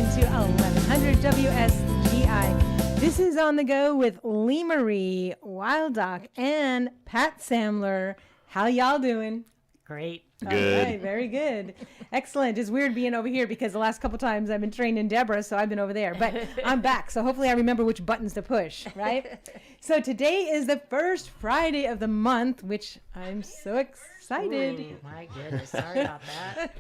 into 1100 WSGI. This is On the Go with Lee Marie, Wild Doc, and Pat Samler. How y'all doing? Great. Good. All right, very good. Excellent. It's weird being over here because the last couple times I've been training Deborah, so I've been over there. But I'm back, so hopefully I remember which buttons to push, right? So today is the first Friday of the month, which I'm so excited. Ooh, my goodness. Sorry about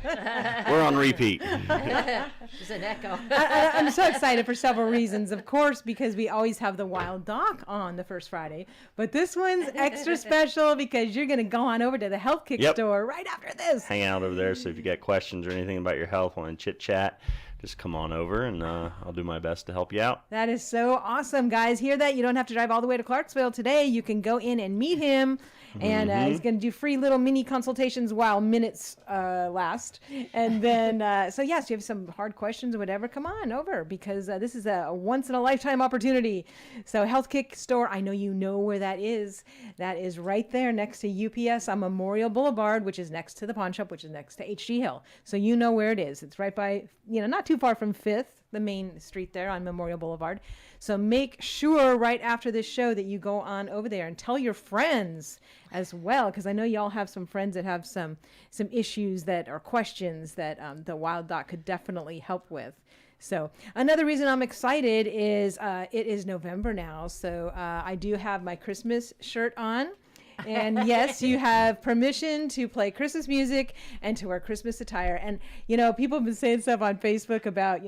that. We're on repeat. There's an echo. I'm so excited for several reasons. Of course, because we always have the Wild Doc on the first Friday. But this one's extra special because you're going to go on over to the Health Kick store right after this. Hang out over there. So if you got questions or anything about your health, want to chit chat, just come on over and I'll do my best to help you out. That is so awesome, guys. Hear that? You don't have to drive all the way to Clarksville today. You can go in and meet him. And he's going to do free little mini consultations while minutes last. And then, so yes, you have some hard questions or whatever, come on over because this is a once-in-a-lifetime opportunity. So Health Kick store, I know you know where that is. That is right there next to UPS on Memorial Boulevard, which is next to the pawn shop, which is next to HG Hill. So you know where it is. It's right by, not too far from 5th, the main street there on Memorial Boulevard. So make sure right after this show that you go on over there and tell your friends as well, because I know y'all have some friends that have some issues that are questions that the Wild Doc could definitely help with. So another reason I'm excited is it is November now, so I do have my Christmas shirt on. And yes, you have permission to play Christmas music and to wear Christmas attire. And, people have been saying stuff on Facebook about,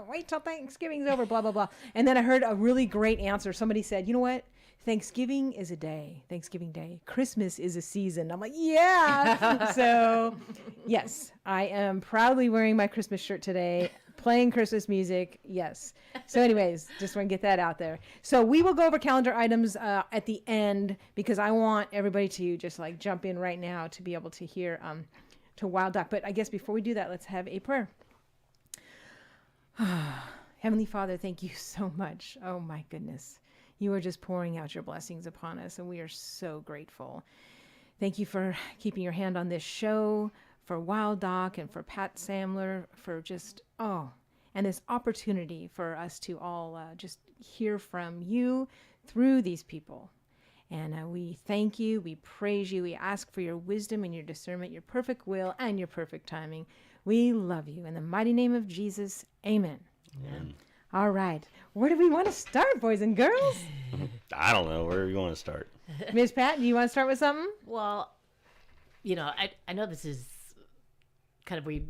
wait till Thanksgiving's over, blah, blah, blah. And then I heard a really great answer. Somebody said, you know what? Thanksgiving is a day, Thanksgiving Day. Christmas is a season. I'm like, yeah. So, yes, I am proudly wearing my Christmas shirt today, playing Christmas music. Yes. So anyways, just want to get that out there. So we will go over calendar items at the end because I want everybody to just jump in right now to be able to hear to Wild Doc. But I guess before we do that, let's have a prayer. Heavenly Father, thank you so much. Oh my goodness. You are just pouring out your blessings upon us, and we are so grateful. Thank you for keeping your hand on this show, for Wild Doc and for Pat Samler, for just, and this opportunity for us to all just hear from you through these people. And we thank you, we praise you, we ask for your wisdom and your discernment, your perfect will and your perfect timing. We love you. In the mighty name of Jesus, amen. Amen. All right. Where do we want to start, boys and girls? I don't know. Where do you want to start? Miss Pat, do you want to start with something? Well, I know this is kind of, it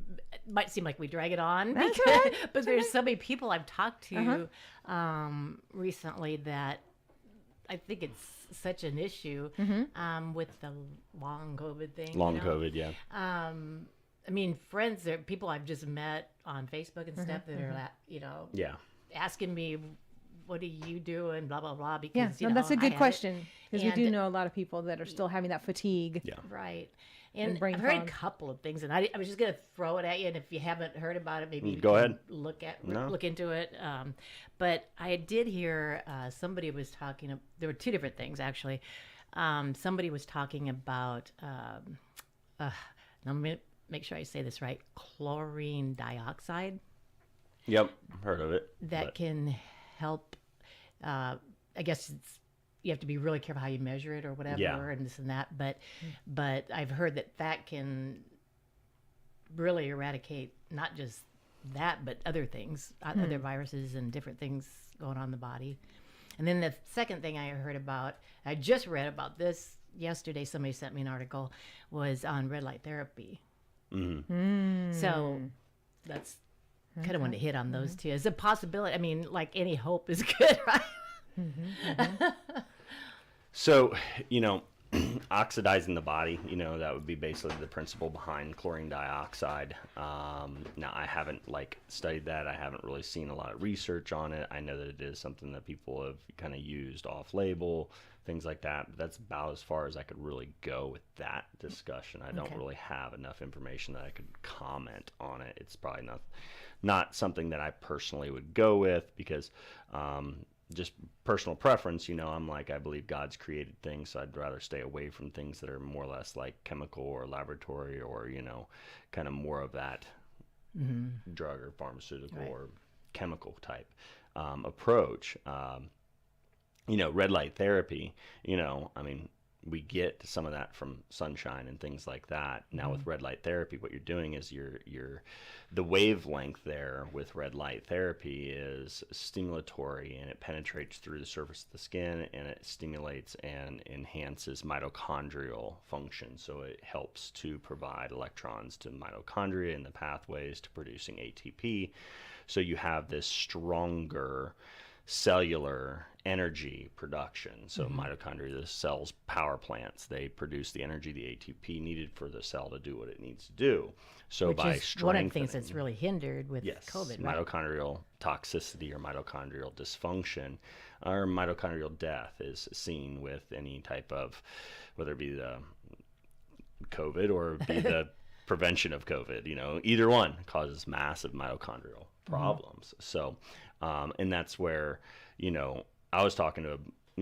might seem like we drag it on. That's because, right. But there's so many people I've talked to recently that I think it's such an issue with the long COVID thing. COVID, yeah. Friends, people I've just met on Facebook and stuff that are, asking me, what do you do and blah, blah, blah. Because, that's a good question because we do know a lot of people that are still having that fatigue. Yeah. Right. And brain I've heard a fog. couple of things, and I was just going to throw it at you, and if you haven't heard about it, maybe you Go can ahead. look into it. But I did hear somebody was talking, there were two different things, actually. Somebody was talking about, now I'm going to make sure I say this right, chlorine dioxide. Yep, heard of it. That can help, I guess you have to be really careful how you measure it or whatever and this and that. But I've heard that can really eradicate not just that, but other things, other viruses and different things going on in the body. And then the second thing I heard about, I just read about this yesterday, somebody sent me an article, was on red light therapy. Mm-hmm. So that's kind of want to hit on those two. It's a possibility. Like any hope is good, right? So, oxidizing the body, that would be basically the principle behind chlorine dioxide. Now, I haven't studied that. I haven't really seen a lot of research on it. I know that it is something that people have kind of used off-label, things like that. But that's about as far as I could really go with that discussion. I don't really have enough information that I could comment on it. It's probably not something that I personally would go with because just personal preference, I'm I believe God's created things, so I'd rather stay away from things that are more or less like chemical or laboratory or, kind of more of that drug or pharmaceutical or chemical type approach. Red light therapy, I mean, we get some of that from sunshine and things like that. Now with red light therapy, what you're doing is the wavelength there with red light therapy is stimulatory, and it penetrates through the surface of the skin, and it stimulates and enhances mitochondrial function. So it helps to provide electrons to mitochondria in the pathways to producing ATP. So you have this stronger cellular energy production. So mitochondria, the cell's power plants, they produce the energy, the ATP needed for the cell to do what it needs to do. So Which by is strengthening, one of the things that's really hindered with COVID, right? mitochondrial toxicity or mitochondrial dysfunction or mitochondrial death is seen with any type of, whether it be the COVID or be the prevention of COVID, either one causes massive mitochondrial problems. So, and that's where, I was talking to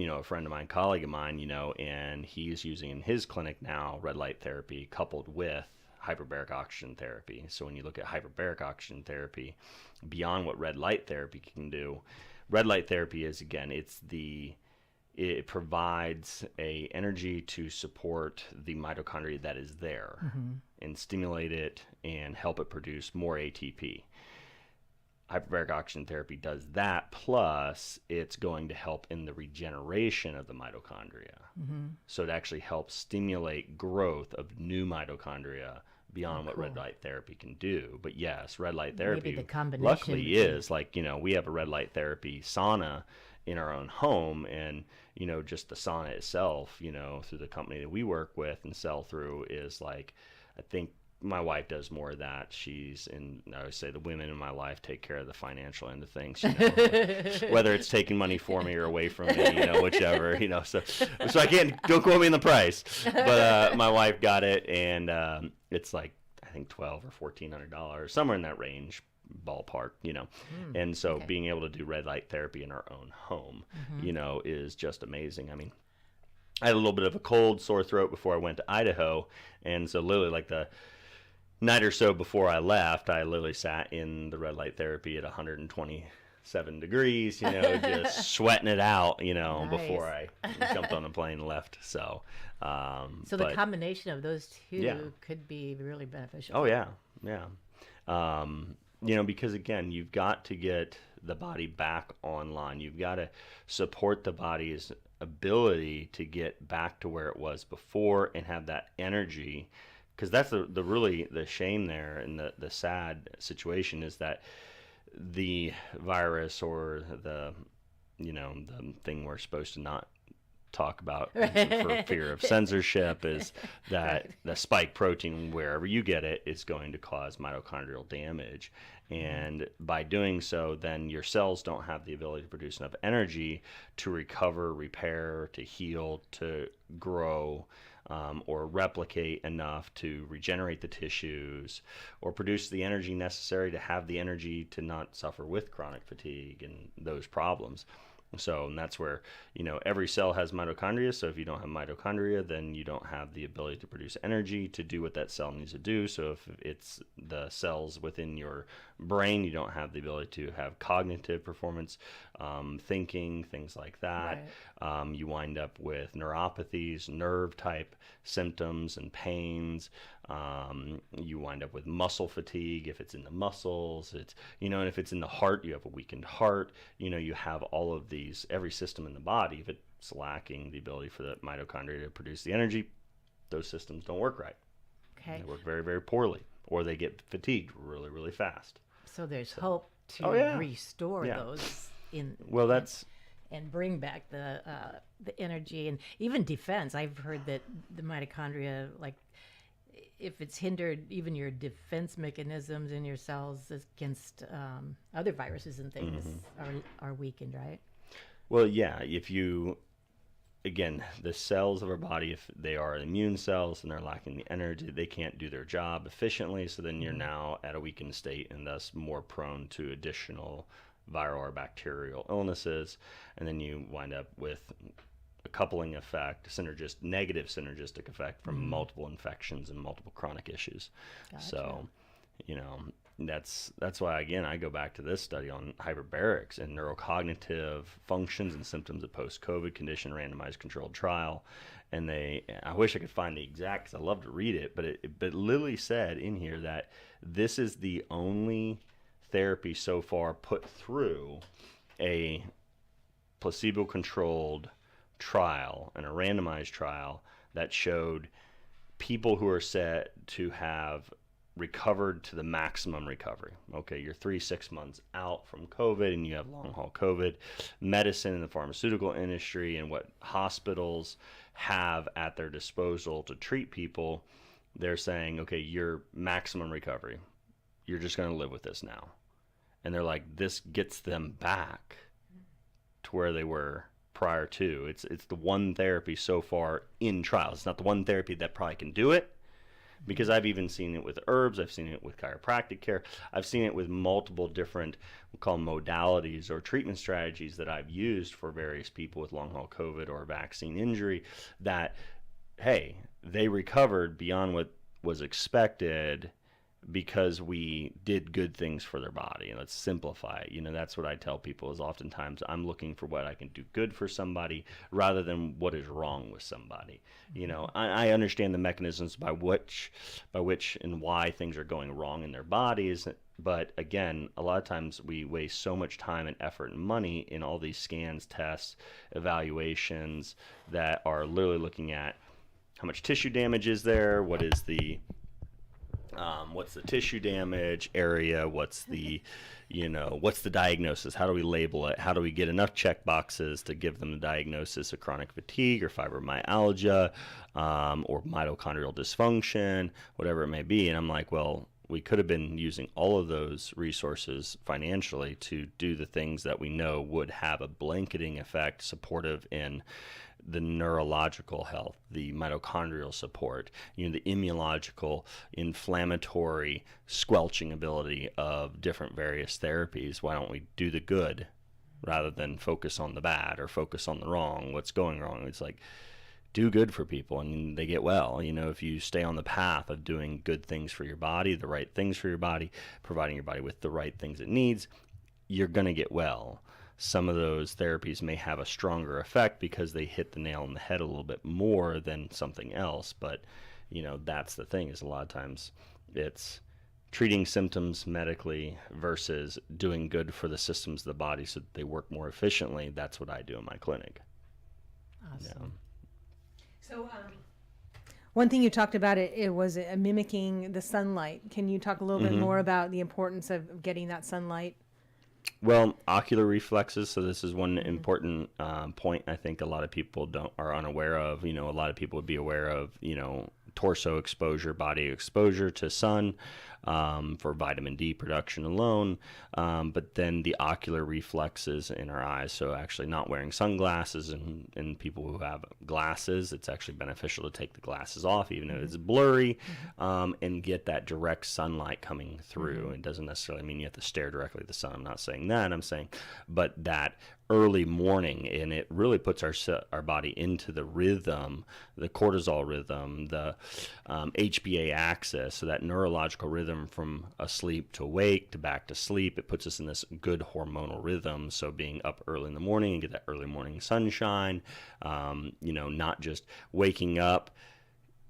a friend of mine, colleague of mine, and he's using in his clinic now red light therapy coupled with hyperbaric oxygen therapy. So when you look at hyperbaric oxygen therapy, beyond what red light therapy can do, red light therapy is, again, it provides a energy to support the mitochondria that is there and stimulate it and help it produce more ATP. Hyperbaric oxygen therapy does that, plus it's going to help in the regeneration of the mitochondria. So it actually helps stimulate growth of new mitochondria beyond what red light therapy can do. But yes, red light therapy Maybe the combination luckily is like, we have a red light therapy sauna in our own home, and just the sauna itself, through the company that we work with and sell through, is like, I think my wife does more of that. I would say the women in my life take care of the financial end of things, whether it's taking money for me or away from me, whichever, so don't quote me on the price, but my wife got it, and it's like, I think $1,200 or $1,400, somewhere in that range, ballpark, and so being able to do red light therapy in our own home, is just amazing. I mean, I had a little bit of a cold, sore throat before I went to Idaho, and so literally like the night or so before I left, I literally sat in the red light therapy at 127 degrees, just sweating it out, Nice. before I jumped on a plane and left. So, the combination of those two could be really beneficial. Oh yeah, yeah. Because again, you've got to get the body back online. You've got to support the body's ability to get back to where it was before and have that energy. Because that's the shame there, and the sad situation is that the virus or the thing we're supposed to not talk about for fear of censorship is that the spike protein, wherever you get it, is going to cause mitochondrial damage. And by doing so, then your cells don't have the ability to produce enough energy to recover, repair, to heal, to grow, or replicate enough to regenerate the tissues or produce the energy necessary to have the energy to not suffer with chronic fatigue and those problems. So, and that's where, every cell has mitochondria. So if you don't have mitochondria, then you don't have the ability to produce energy to do what that cell needs to do. So if it's the cells within your brain, you don't have the ability to have cognitive performance, thinking, things like that. Right. You wind up with neuropathies, nerve type symptoms and pains. You wind up with muscle fatigue if it's in the muscles, and if it's in the heart, you have a weakened heart. You have all of these, every system in the body, if it's lacking the ability for the mitochondria to produce the energy, those systems don't work right. Okay. They work very, very poorly, or they get fatigued really, really fast. So there's hope to restore those and bring back the energy and even defense. I've heard that the mitochondria, like, if it's hindered, even your defense mechanisms in your cells against other viruses and things are weakened, right? Well, yeah. Again, the cells of our body, if they are immune cells and they're lacking the energy, they can't do their job efficiently. So then you're now at a weakened state and thus more prone to additional viral or bacterial illnesses. And then you wind up with a coupling effect, negative synergistic effect from multiple infections and multiple chronic issues. Gotcha. So, that's why, again, I go back to this study on hyperbarics and neurocognitive functions and symptoms of post-COVID condition randomized controlled trial. And I wish I could find the exact, because I love to read it, but Lilly said in here that this is the only therapy so far put through a placebo-controlled trial and a randomized trial that showed people who are said to have recovered to the maximum recovery. Okay, you're 3-6 months out from COVID and you have long haul COVID. Medicine and the pharmaceutical industry and what hospitals have at their disposal to treat people, they're saying, okay, you're maximum recovery. You're just going to live with this now. And they're like, this gets them back to where they were prior to. It's the one therapy so far in trials. It's not the one therapy that probably can do it, because I've even seen it with herbs. I've seen it with chiropractic care. I've seen it with multiple different, we'll call them modalities or treatment strategies that I've used for various people with long haul COVID or vaccine injury that, hey, they recovered beyond what was expected because we did good things for their body. And let's simplify it. That's what I tell people is oftentimes I'm looking for what I can do good for somebody rather than what is wrong with somebody. I understand the mechanisms by which and why things are going wrong in their bodies. But again, a lot of times we waste so much time and effort and money in all these scans, tests, evaluations that are literally looking at how much tissue damage is there, what's the tissue damage area, what's the diagnosis, how do we label it, how do we get enough check boxes to give them the diagnosis of chronic fatigue or fibromyalgia or mitochondrial dysfunction, whatever it may be. And I'm like, well, we could have been using all of those resources financially to do the things that we know would have a blanketing effect supportive in the neurological health, the mitochondrial support, the immunological, inflammatory, squelching ability of different various therapies. Why don't we do the good rather than focus on the bad or focus on the wrong, what's going wrong? It's like, do good for people and they get well. If you stay on the path of doing good things for your body, the right things for your body, providing your body with the right things it needs, you're going to get well. Some of those therapies may have a stronger effect because they hit the nail on the head a little bit more than something else. But, that's the thing, is a lot of times it's treating symptoms medically versus doing good for the systems of the body so that they work more efficiently. That's what I do in my clinic. Awesome. So, one thing you talked about it was mimicking the sunlight. Can you talk a little bit more about the importance of getting that sunlight? Well, ocular reflexes. So this is one important point I think a lot of people are unaware of. A lot of people would be aware of, torso exposure, body exposure to sun for vitamin D production alone. But then the ocular reflexes in our eyes. So actually not wearing sunglasses and people who have glasses, it's actually beneficial to take the glasses off, even if it's blurry, and get that direct sunlight coming through. It doesn't necessarily mean you have to stare directly at the sun. I'm not saying that. I'm saying, but that early morning, and it really puts our body into the rhythm, the cortisol rhythm, the HPA axis, so that neurological rhythm from asleep to awake to back to sleep. It puts us in this good hormonal rhythm. So being up early in the morning and get that early morning sunshine, not just waking up,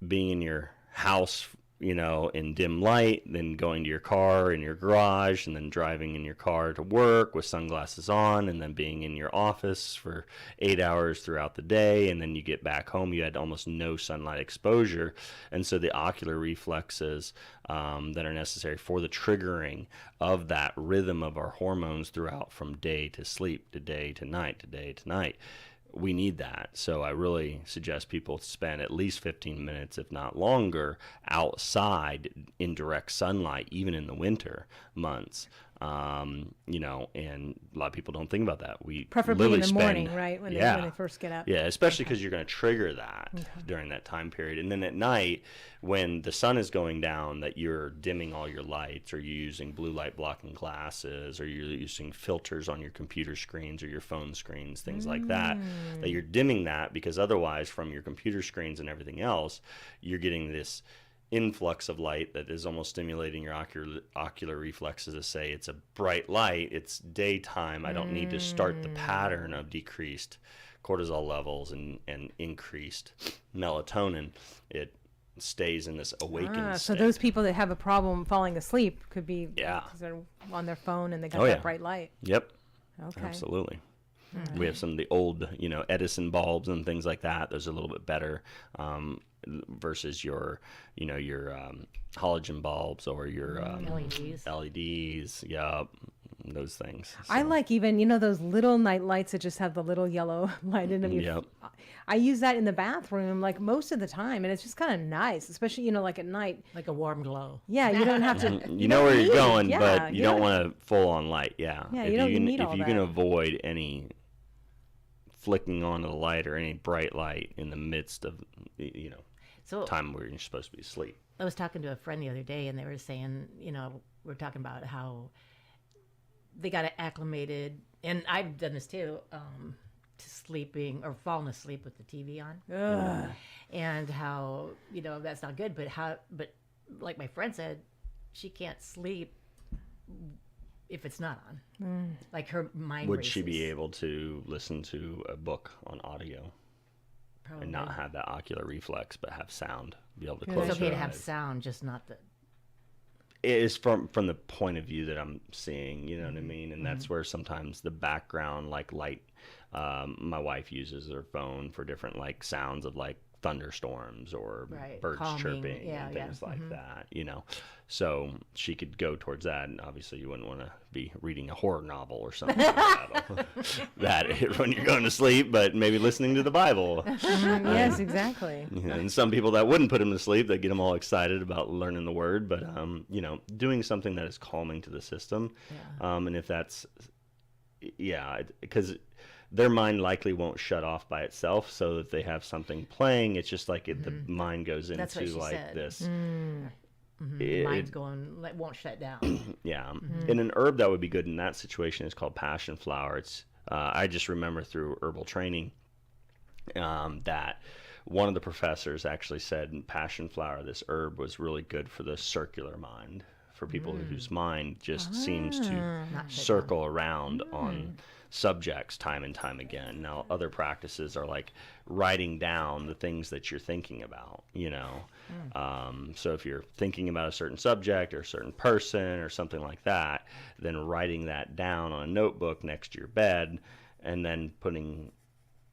being in your house, in dim light, then going to your car in your garage, and then driving in your car to work with sunglasses on, and then being in your office for 8 hours throughout the day, and then you get back home, you had almost no sunlight exposure. And so the ocular reflexes that are necessary for the triggering of that rhythm of our hormones throughout from day to sleep, to day to night, to day to night, we need that. So I really suggest people spend at least 15 minutes, if not longer, outside in direct sunlight, even in the winter months. And a lot of people don't think about that. We preferably in the morning, right? When they first get up. Yeah, especially because you're going to trigger that during that time period. And then at night, when the sun is going down, that you're dimming all your lights, or you're using blue light blocking glasses, or you're using filters on your computer screens or your phone screens, things like that you're dimming that, because otherwise from your computer screens and everything else, you're getting this influx of light that is almost stimulating your ocular reflexes to say it's a bright light, it's daytime, I don't need to start the pattern of decreased cortisol levels and increased melatonin. It stays in this awakened So state. those people that have a problem falling asleep could be Yeah. because they're on their phone and they got Oh, that yeah. bright light. Yep, Okay. absolutely. We have some of the old, Edison bulbs and things like that. Those are a little bit better versus your halogen bulbs or your LEDs. Yep, those things. I So, like even, those little night lights that just have the little yellow light in them. Yep. I use that in the bathroom like most of the time, and it's just kind of nice, especially, like at night. Like a warm glow. Yeah, you don't have to. you know where you're going, Yeah, but you don't yeah. want to full on light. Yeah. Yeah, if you don't can, need if all you can that. avoid any flicking on of the light or any bright light in the midst of So time where you're supposed to be asleep. I was talking to a friend the other day, and they were saying, we're talking about how they got acclimated, and I've done this too, to sleeping or falling asleep with the TV on, and how that's not good. But like my friend said, she can't sleep if it's not on. Like her mind. Would she be races. able to listen to a book on audio Probably. and not have that ocular reflex, but have sound? Be able to Yeah. close It's okay her to have eyes. sound, just not the. It is from the point of view that I'm seeing, you know what I mean? And that's where sometimes the background, like light, my wife uses her phone for different like sounds of like thunderstorms or Right, birds calming, chirping yeah, and yeah, things like that, So she could go towards that, and obviously you wouldn't want to be reading a horror novel or something like that when you're going to sleep, but maybe listening to the Bible. Yes, exactly. And some people that wouldn't put them to sleep, they get them all excited about learning the word, but doing something that is calming to the system. And if that's, because their mind likely won't shut off by itself, so that they have something playing. It's just like the mind goes That's what into she like said. this. Mind's going, like, won't shut down. Yeah, and an herb that would be good in that situation is called passion flower. It's I just remember through herbal training that one of the professors actually said passion flower, this herb, was really good for the circular mind, for people whose mind just seems to Not shut circle around on subjects time and time again. Now, other practices are like writing down the things that you're thinking about, so if you're thinking about a certain subject or a certain person or something like that, then writing that down on a notebook next to your bed and then putting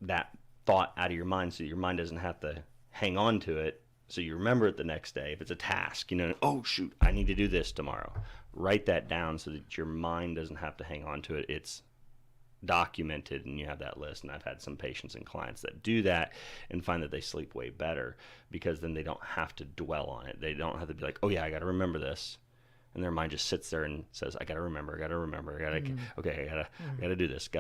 that thought out of your mind so your mind doesn't have to hang on to it, so you remember it the next day. If it's a task, oh shoot, I need to do this tomorrow. Write that down so that your mind doesn't have to hang on to it. It's documented and you have that list. And I've had some patients and clients that do that and find that they sleep way better, because then they don't have to dwell on it. They don't have to be like, oh yeah, I got to remember this. And their mind just sits there and says, I got to remember, I got to do this,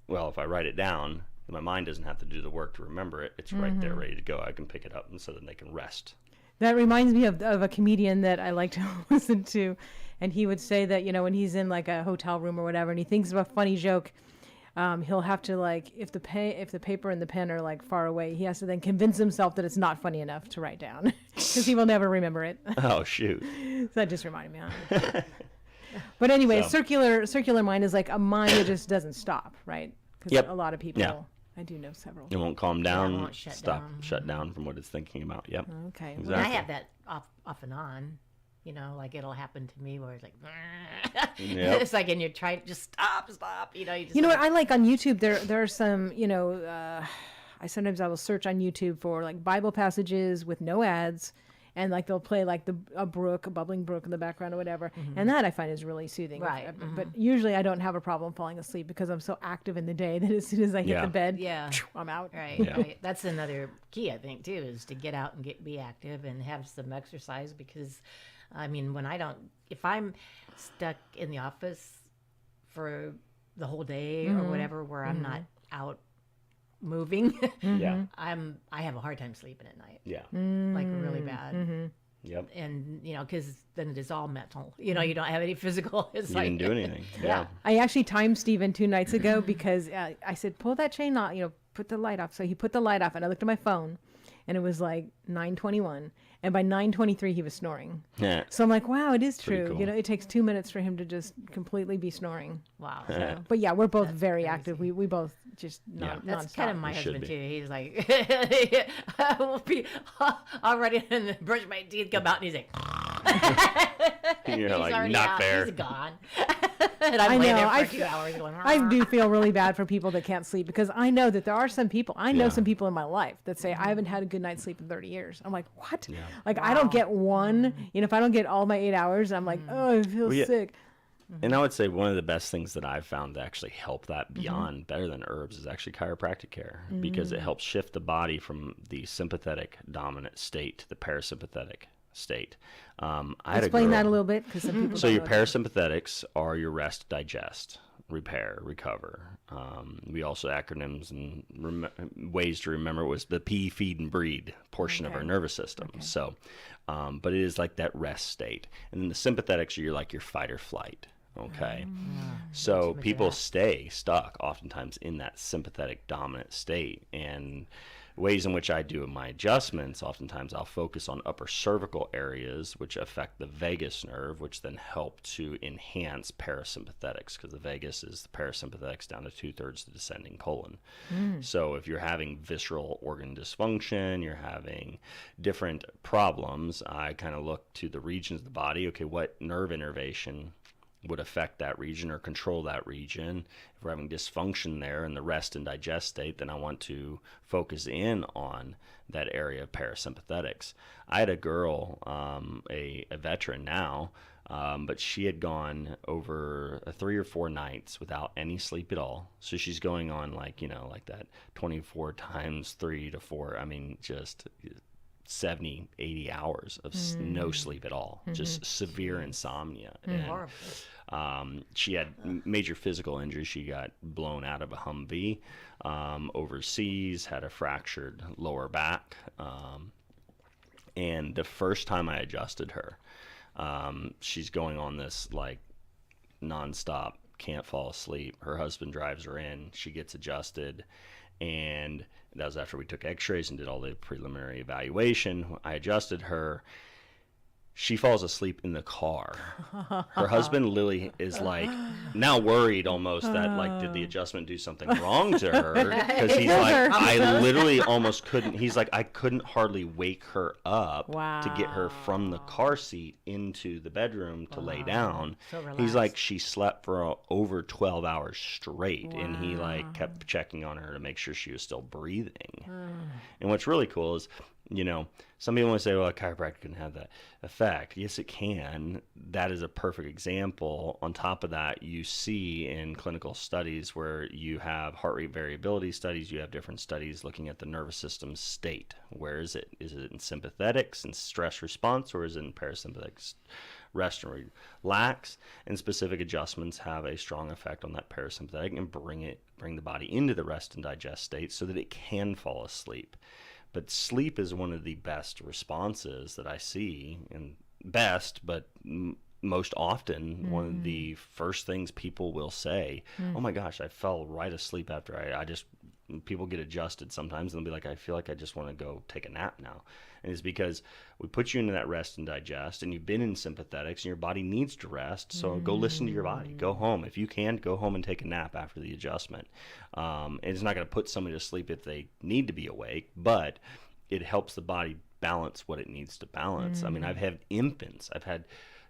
well, if I write it down, my mind doesn't have to do the work to remember it. It's right there ready to go. I can pick it up, and so then they can rest. That reminds me of a comedian that I like to listen to, and he would say that when he's in like a hotel room or whatever, and he thinks of a funny joke, he'll have to like if the paper and the pen are like far away, he has to then convince himself that it's not funny enough to write down because he will never remember it. Oh shoot! So that just reminded me of it. But anyway, circular mind is like a mind that just doesn't stop, right? Because a lot of people. Yeah. I do know several. It won't calm down. won't shut down. Shut down from what it's thinking about. Yep. Okay. Exactly. And I have that off and on. Like it'll happen to me where it's like, Yep. it's like, and you're trying to just stop. You just You know what I like on YouTube? There are some, I will search on YouTube for like Bible passages with no ads, and like they'll play like a bubbling brook in the background or whatever, and that I find is really soothing. Right. But usually I don't have a problem falling asleep because I'm so active in the day that as soon as I hit the bed, I'm out. Right, Yeah. right. That's another key, I think, too, is to get out and be active and have some exercise. Because, I mean, if I'm stuck in the office for the whole day or whatever, where I'm not out moving, Yeah. I have a hard time sleeping at night, Yeah. like really bad. Yep. And because then it is all mental. You don't have any physical. It's You like didn't do anything. Yeah. I actually timed Steven 2 nights ago because I said, pull that chain off, put the light off. So he put the light off, and I looked at my phone, and it was like 9:21, and by 9:23 he was snoring. Yeah. So I'm like, wow, it is Pretty true. cool. You know, it takes 2 minutes for him to just completely be snoring. Wow. So, but yeah, we're both very crazy. active. We both just That's nonstop. kind of my You should husband be. too. He's like, I will be already and then brush my teeth, come out, and he's like, You're he's like, already not out. fair. He's gone. And I'm I laying know, there for I a few hours going. I do feel really bad for people that can't sleep because I know that there are some people. I know Yeah. some people in my life that say I haven't had a good night's sleep in 30 years. I'm like, what? Yeah. Like I don't get one. You know, if I don't get all my 8 hours, I'm like, oh, I feel Well, yeah. sick. And I would say one of the best things that I've found to actually help that Mm-hmm. beyond better than herbs is actually chiropractic care because it helps shift the body from the sympathetic dominant state to the parasympathetic state. I had Explain a girl, that a little bit because some people. So don't your know that. parasympathetics are your rest, digest, repair, recover. We also acronyms and ways to remember was the pee, feed, and breed portion of our Okay. nervous system. So, but it is like that rest state, and then the sympathetics are like your fight or flight. Okay, so much of people that. stay stuck oftentimes in that sympathetic dominant state, and ways in which I do my adjustments, oftentimes I'll focus on upper cervical areas, which affect the vagus nerve, which then help to enhance parasympathetics, because the vagus is the parasympathetics down to 2/3 the descending colon. So if you're having visceral organ dysfunction, you're having different problems, I kind of look to the regions of the body. Okay, what nerve innervation would affect that region or control that region? If we're having dysfunction there in the rest and digest state, then I want to focus in on that area of parasympathetics. I had a girl, a veteran now, but she had gone over 3 or 4 nights without any sleep at all. So she's going on like that 24 times 3 to 4. I mean, just 70, 80 hours of no sleep at all, just severe insomnia. And Horrible. she had major physical injuries. She got blown out of a Humvee overseas, had a fractured lower back. And the first time I adjusted her, she's going on this like nonstop, can't fall asleep. Her husband drives her in. She gets adjusted, and that was after we took x-rays and did all the preliminary evaluation. I adjusted her. She falls asleep in the car. Her husband, Lily, is like now worried almost that like, did the adjustment do something wrong to her? Because he's like, I literally almost couldn't. He's like, I couldn't hardly wake her up to get her from the car seat into the bedroom to lay down. So He's like, relaxed. she slept for over 12 hours straight, and he like kept checking on her to make sure she was still breathing. And what's really cool is, some people want to say, well, a chiropractor can have that effect. Yes, it can. That is a perfect example. On top of that, you see in clinical studies where you have heart rate variability studies, you have different studies looking at the nervous system state. Where is it? Is it in sympathetics and stress response, or is it in parasympathetics? Rest and relax, and specific adjustments have a strong effect on that parasympathetic and bring the body into the rest and digest state so that it can fall asleep. But sleep is one of the best responses that I see, and best, but most often one of the first things people will say, oh my gosh, I fell right asleep after I just, people get adjusted sometimes and they'll be like, I feel like I just want to go take a nap now. And it's because we put you into that rest and digest, and you've been in sympathetics, and your body needs to rest. So go listen to your body. Go home. If you can, go home and take a nap after the adjustment. And it's not going to put somebody to sleep if they need to be awake, but it helps the body balance what it needs to balance. I mean, I've had infants. I've had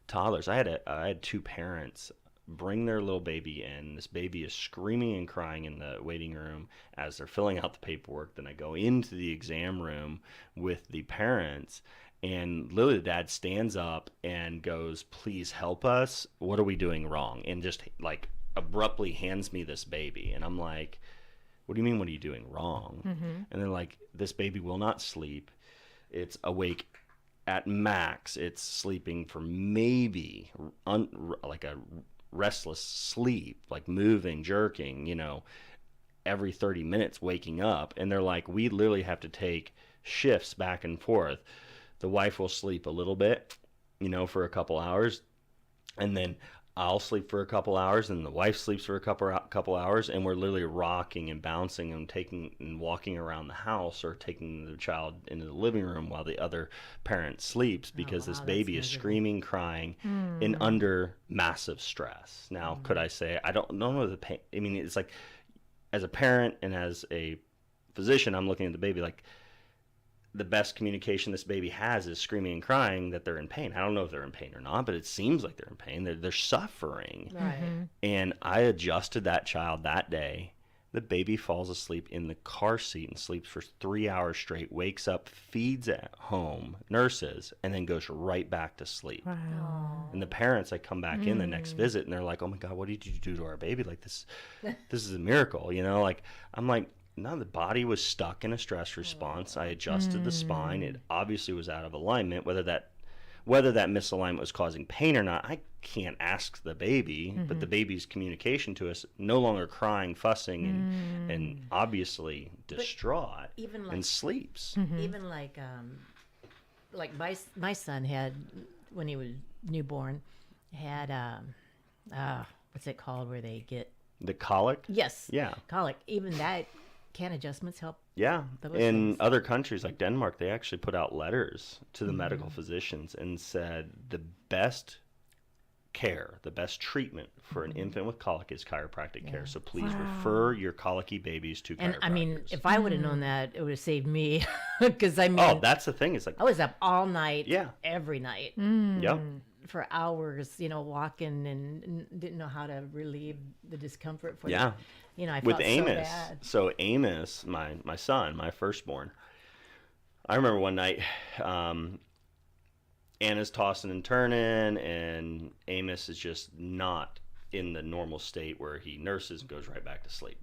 toddlers. I had 2 parents bring their little baby in. This baby is screaming and crying in the waiting room as they're filling out the paperwork. Then I go into the exam room with the parents, and literally the dad stands up and goes, please help us. What are we doing wrong? And just like abruptly hands me this baby. And I'm like, what do you mean, what are you doing wrong? And they're like, this baby will not sleep. It's awake at max. It's sleeping for maybe like a restless sleep, like moving, jerking, every 30 minutes waking up. And they're like, we literally have to take shifts back and forth. The wife will sleep a little bit, for a couple hours. And then I'll sleep for a couple hours, and the wife sleeps for a couple hours, and we're literally rocking and bouncing and taking and walking around the house, or taking the child into the living room while the other parent sleeps, because this baby is screaming, crying, and under massive stress. Now, could I say I don't know the pain? I mean, it's like, as a parent and as a physician, I'm looking at the baby like, the best communication this baby has is screaming and crying that they're in pain. I don't know if they're in pain or not, but it seems like they're in pain. They're suffering. Right. And I adjusted that child that day. The baby falls asleep in the car seat and sleeps for 3 hours straight, wakes up, feeds at home, nurses, and then goes right back to sleep. Wow. And the parents, I come back in the next visit, and they're like, oh my God, what did you do to our baby? Like, this is a miracle, you know? Like, I'm like, no, the body was stuck in a stress response. I adjusted the spine. It obviously was out of alignment. Whether that misalignment was causing pain or not, I can't ask the baby. But the baby's communication to us, no longer crying, fussing, and obviously distraught, even and sleeps. Even like my son had, when he was newborn, had what's it called where they get The colic? yes Yeah. colic. Even that, can adjustments help? Yeah. Those In things. other countries like Denmark, they actually put out letters to the medical physicians and said the best care, the best treatment for an infant with colic is chiropractic care. So please refer your colicky babies to chiropractors. And I mean, if I would have known that, it would have saved me. Because I mean, oh, that's the thing. It's like, I was up all night, Yeah. every night yep. for hours, walking, and didn't know how to relieve the discomfort for Yeah. I With felt Amos. so bad. So Amos, my son, my firstborn, I remember one night, Anna's tossing and turning, and Amos is just not in the normal state where he nurses and goes right back to sleep.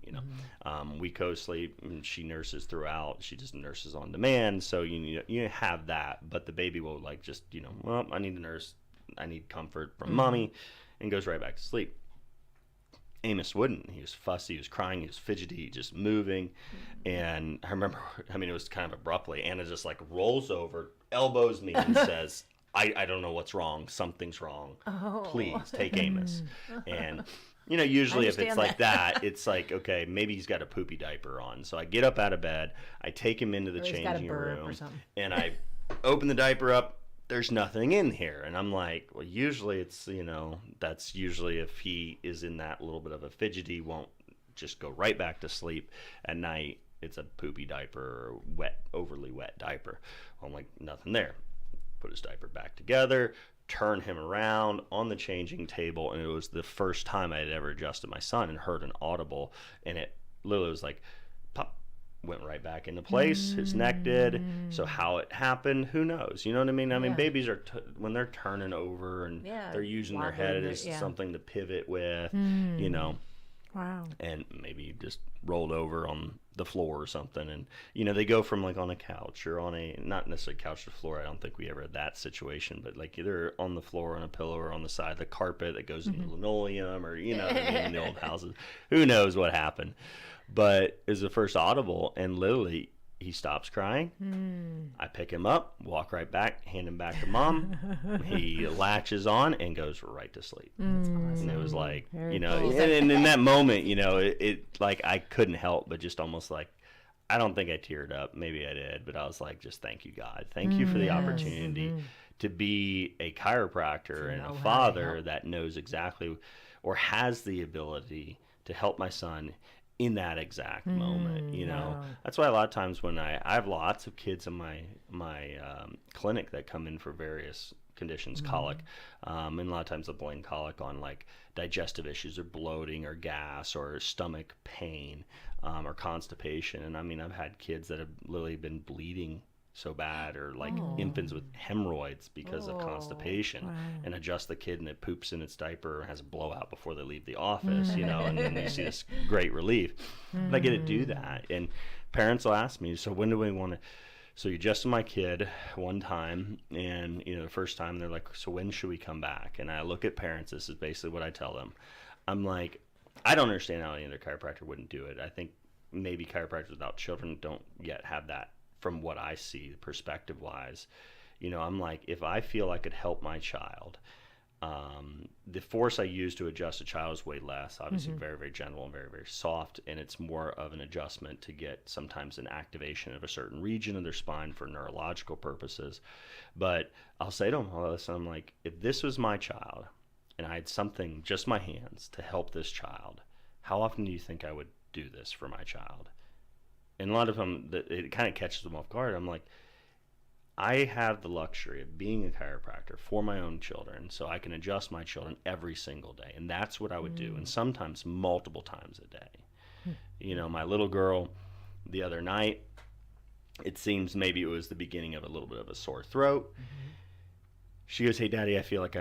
We co-sleep, and she nurses throughout. She just nurses on demand, so you have that. But the baby will just well, I need to nurse, I need comfort from mommy, and goes right back to sleep. Amos wouldn't. He was fussy, he was crying, he was fidgety, just moving. And I remember, it was kind of abruptly, Anna just rolls over, elbows me, and says, I don't know what's wrong. Something's wrong. Please take Amos. And, usually if it's like that, it's like, okay, maybe he's got a poopy diaper on. So I get up out of bed, I take him into the changing room, and I open the diaper up. There's nothing in here. And I'm like, well, usually it's, that's usually if he is in that little bit of a fidgety, won't just go right back to sleep at night. It's a poopy diaper or overly wet diaper. I'm like, nothing there. Put his diaper back together, turn him around on the changing table. And it was the first time I had ever adjusted my son and heard an audible. And it literally was like, pop. Went right back into place. His neck did. So how it happened, who knows? You know what I mean? I mean, babies are when they're turning over and they're using their head as something to pivot with, Wow. And maybe you just rolled over on the floor or something, and they go from on a couch or on a, not necessarily couch to floor. I don't think we ever had that situation, but either on the floor on a pillow or on the side of the carpet that goes into linoleum, or in the old houses. Who knows what happened? But it was the first audible, and literally he stops crying. I pick him up, walk right back, hand him back to mom. He latches on and goes right to sleep. That's awesome. And it was like, Very and in that moment, it I couldn't help but just almost I don't think I teared up. Maybe I did, but I was like, just thank you, God. Thank you for the opportunity to be a chiropractor and a father that knows exactly or has the ability to help my son in that exact moment. That's why a lot of times when I have lots of kids in my clinic that come in for various conditions, colic, and a lot of times they'll blame colic on digestive issues or bloating or gas or stomach pain, or constipation. And I've had kids that have literally been bleeding so bad, or infants with hemorrhoids because of constipation, and adjust the kid and it poops in its diaper and has a blowout before they leave the office, and then you see this great relief. And I get to do that, and parents will ask me, so when do we want to, so you adjusted my kid one time, and the first time they're like, so when should we come back? And I look at parents, this is basically what I tell them. I'm like, I don't understand how any other chiropractor wouldn't do it. I think maybe chiropractors without children don't yet have that. From what I see, perspective-wise, I'm like, if I feel I could help my child, The force I use to adjust a child is way less, obviously very, very gentle and very, very soft, and it's more of an adjustment to get sometimes an activation of a certain region of their spine for neurological purposes. But I'll say to them, I'm like, if this was my child and I had something, just my hands, to help this child, how often do you think I would do this for my child? And a lot of them, it kind of catches them off guard. I'm like, I have the luxury of being a chiropractor for my own children, so I can adjust my children every single day. And that's what I would do, and sometimes multiple times a day. You know, my little girl the other night, it seems maybe it was the beginning of a little bit of a sore throat. She goes, "Hey, Daddy, I feel like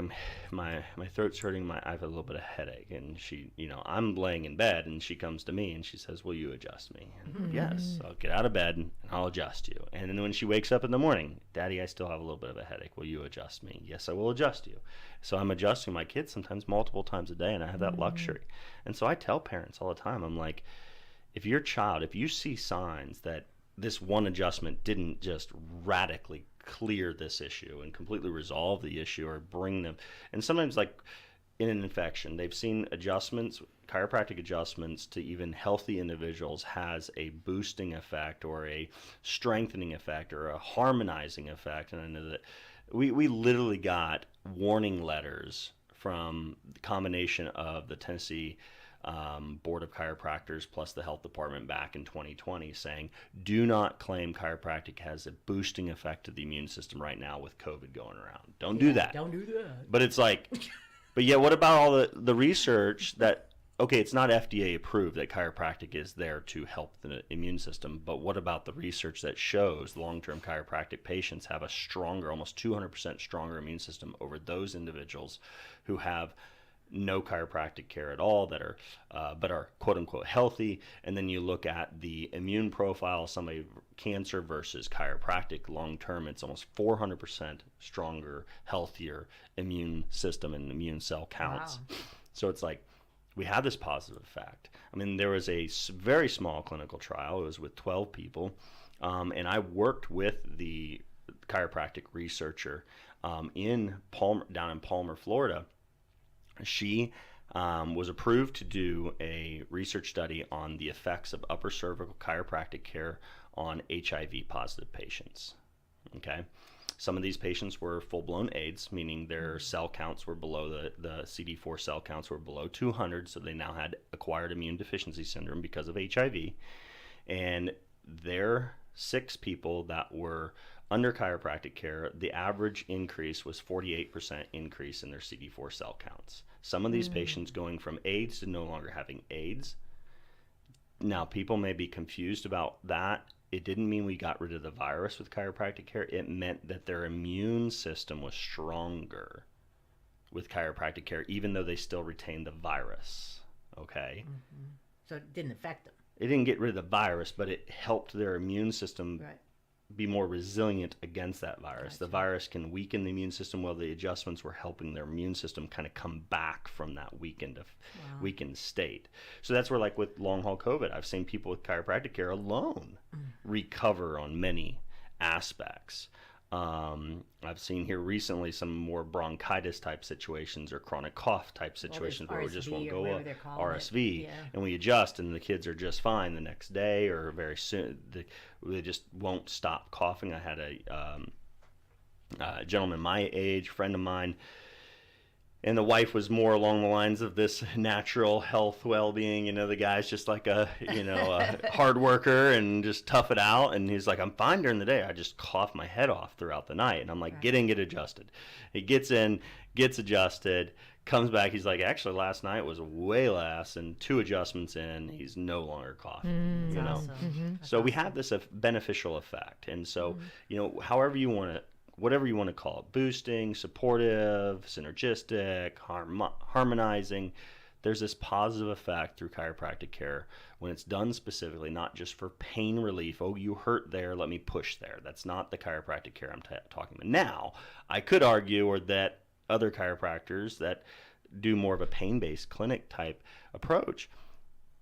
my throat's hurting. I have a little bit of headache." And she, you know, I'm laying in bed, and she comes to me and she says, "Will you adjust me?" And yes, I'll get out of bed and I'll adjust you. And then when she wakes up in the morning, "Daddy, I still have a little bit of a headache. Will you adjust me?" "Yes, I will adjust you." So I'm adjusting my kids sometimes multiple times a day, and I have that luxury. And so I tell parents all the time, I'm like, if your child, if you see signs that this one adjustment didn't just radically clear this issue and completely resolve the issue or bring them, and sometimes like in an infection, they've seen adjustments, chiropractic adjustments to even healthy individuals has a boosting effect or a strengthening effect or a harmonizing effect. And I know that we literally got warning letters from the combination of the Tennessee Board of Chiropractors plus the health department back in 2020 saying, do not claim chiropractic has a boosting effect to the immune system right now with COVID going around. Don't do that. Don't do that. But it's like, but yeah, what about all the research that, okay, it's not FDA approved that chiropractic is there to help the immune system, but what about the research that shows long-term chiropractic patients have a stronger, almost 200% stronger immune system over those individuals who have no chiropractic care at all, that are but are quote unquote healthy? And then you look at the immune profile of somebody cancer versus chiropractic long term, it's almost 400% stronger, healthier immune system and immune cell counts. Wow. So it's like we have this positive effect. I mean, there was a very small clinical trial. It was with 12 people, and I worked with the chiropractic researcher down in Palmer, Florida. She was approved to do a research study on the effects of upper cervical chiropractic care on HIV positive patients. Okay, some of these patients were full-blown AIDS, meaning their cell counts were below the CD4 cell counts were below 200, so they now had acquired immune deficiency syndrome because of HIV. And their 6 people that were under chiropractic care, the average increase was 48% increase in their CD4 cell counts. Some of these patients going from AIDS to no longer having AIDS. Now, people may be confused about that. It didn't mean we got rid of the virus with chiropractic care. It meant that their immune system was stronger with chiropractic care, even though they still retained the virus. Okay? So it didn't affect them. It didn't get rid of the virus, but it helped their immune system be more resilient against that virus. Gotcha. The virus can weaken the immune system, while the adjustments were helping their immune system kind of come back from that weakened state. So that's where, like with long haul COVID, I've seen people with chiropractic care alone recover on many aspects. I've seen here recently some more bronchitis type situations or chronic cough type situations where we just won't go up, RSV, and we adjust and the kids are just fine the next day or very soon. They just won't stop coughing. I had a gentleman my age, friend of mine, and the wife was more along the lines of this natural health, well-being. You know, the guy's just like a hard worker and just tough it out. And he's like, I'm fine during the day. I just cough my head off throughout the night. And I'm like, get adjusted. He gets in, gets adjusted, comes back. He's like, actually, last night was way less, and 2 adjustments in, he's no longer coughing. You know, awesome. So we have this beneficial effect. And so, however you want to, whatever you want to call it, boosting, supportive, synergistic, harmonizing, there's this positive effect through chiropractic care when it's done specifically, not just for pain relief. Oh, you hurt there, let me push there. That's not the chiropractic care I'm talking about. Now, I could argue, or that other chiropractors that do more of a pain-based clinic type approach,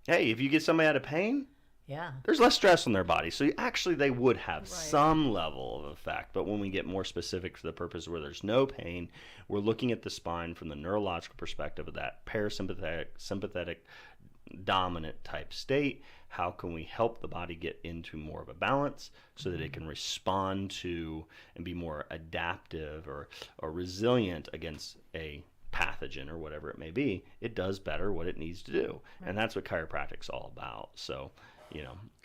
hey, if you get somebody out of pain, Yeah. There's less stress on their body. So actually they would have some level of effect. But when we get more specific for the purpose where there's no pain, we're looking at the spine from the neurological perspective of that parasympathetic, sympathetic, dominant type state. How can we help the body get into more of a balance so that it can respond to and be more adaptive or resilient against a pathogen or whatever it may be? It does better what it needs to do. And that's what chiropractic's all about. So,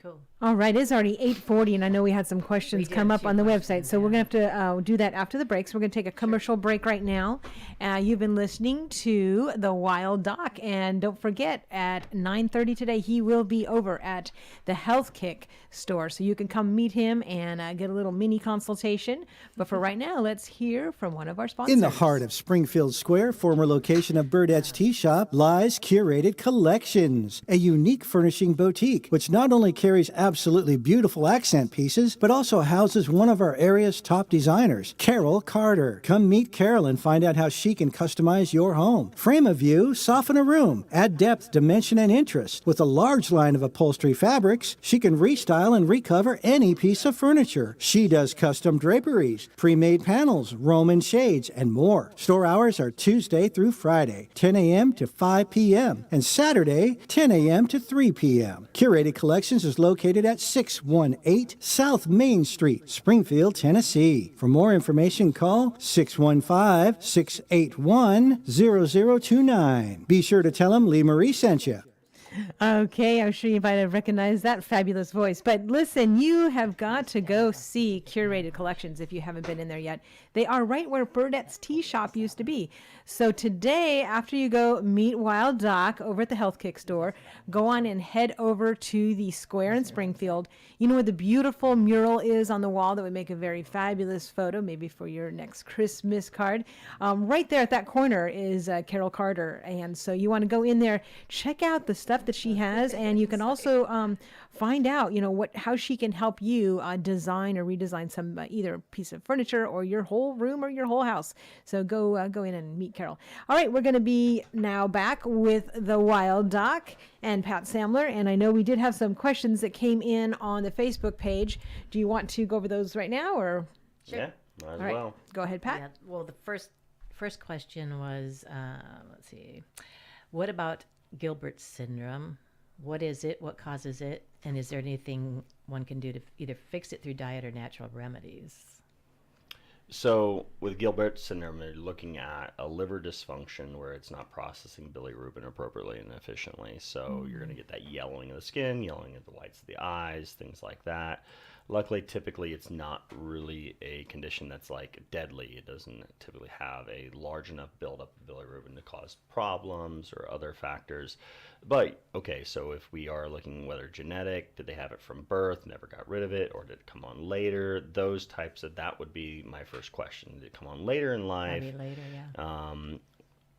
Cool. All right, it's already 8:40, and I know we had some questions come up on the website, so we're going to have to do that after the break. So we're going to take a commercial break right now. You've been listening to The Wild Doc, and don't forget, at 9:30 today, he will be over at the Health Kick store, so you can come meet him and get a little mini consultation. But for right now, let's hear from one of our sponsors. In the heart of Springfield Square, former location of Birdette's Tea Shop, lies Curated Collections, a unique furnishing boutique, which not only carries absolutely beautiful accent pieces, but also houses one of our area's top designers, Carol Carter. Come meet Carol and find out how she can customize your home. Frame a view, soften a room, add depth, dimension, and interest. With a large line of upholstery fabrics, she can restyle and recover any piece of furniture. She does custom draperies, pre-made panels, Roman shades, and more. Store hours are Tuesday through Friday, 10 a.m. to 5 p.m., and Saturday, 10 a.m. to 3 p.m. Curated Collections is located at 618 South Main Street, Springfield, Tennessee. For more information, call 615-681-0029. Be sure to tell them Lee Marie sent you. Okay, I'm sure you might have recognized that fabulous voice. But listen, you have got to go see Curated Collections if you haven't been in there yet. They are right where Birdette's Tea Shop used to be. So today, after you go meet Wild Doc over at the Health Kick store, go on and head over to the square in Springfield. You know where the beautiful mural is on the wall that would make a very fabulous photo, maybe for your next Christmas card. Right there at that corner is Carol Carter. And so you want to go in there, check out the stuff that she has, and you can also find out, how she can help you design or redesign some either piece of furniture or your whole room or your whole house. So go in and meet Carol. All right, we're going to be now back with the Wild Doc and Pat Samler, and I know we did have some questions that came in on the Facebook page. Do you want to go over those right now, or? Sure. Yeah, might as All right, well. go ahead, Pat. Yeah, well, the first question was, let's see, what about Gilbert's syndrome? What is it? What causes it? And is there anything one can do to either fix it through diet or natural remedies? So with Gilbert's syndrome, they're looking at a liver dysfunction where it's not processing bilirubin appropriately and efficiently. So you're going to get that yellowing of the skin, yellowing of the whites of the eyes, things like that. Luckily, typically, it's not really a condition that's like deadly. It doesn't typically have a large enough buildup of bilirubin to cause problems or other factors. But, okay, so if we are looking whether genetic, did they have it from birth, never got rid of it, or did it come on later? Those types of, that would be my first question. Did it come on later in life? Maybe later, yeah.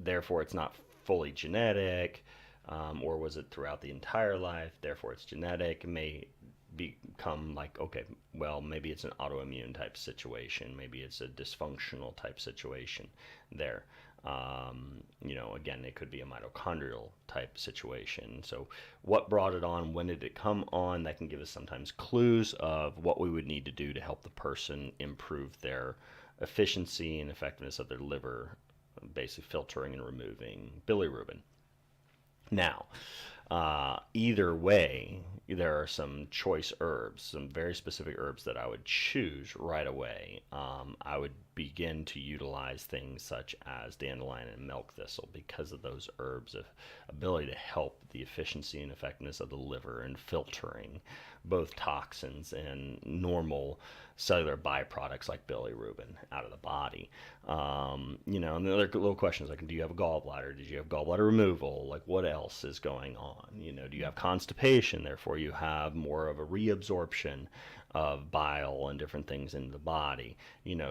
Therefore, it's not fully genetic, or was it throughout the entire life? Therefore, it's genetic. It may become like, okay, well, maybe it's an autoimmune type situation. Maybe it's a dysfunctional type situation there. Again, it could be a mitochondrial type situation. So what brought it on? When did it come on? That can give us sometimes clues of what we would need to do to help the person improve their efficiency and effectiveness of their liver, basically filtering and removing bilirubin. Now, either way, there are some choice herbs, some very specific herbs that I would choose right away. I would begin to utilize things such as dandelion and milk thistle because of those herbs' ability to help the efficiency and effectiveness of the liver and filtering both toxins and normal cellular byproducts like bilirubin out of the body. And the other little questions like, do you have a gallbladder? Did you have gallbladder removal? Like, what else is going on? Do you have constipation? Therefore, you have more of a reabsorption of bile and different things into the body.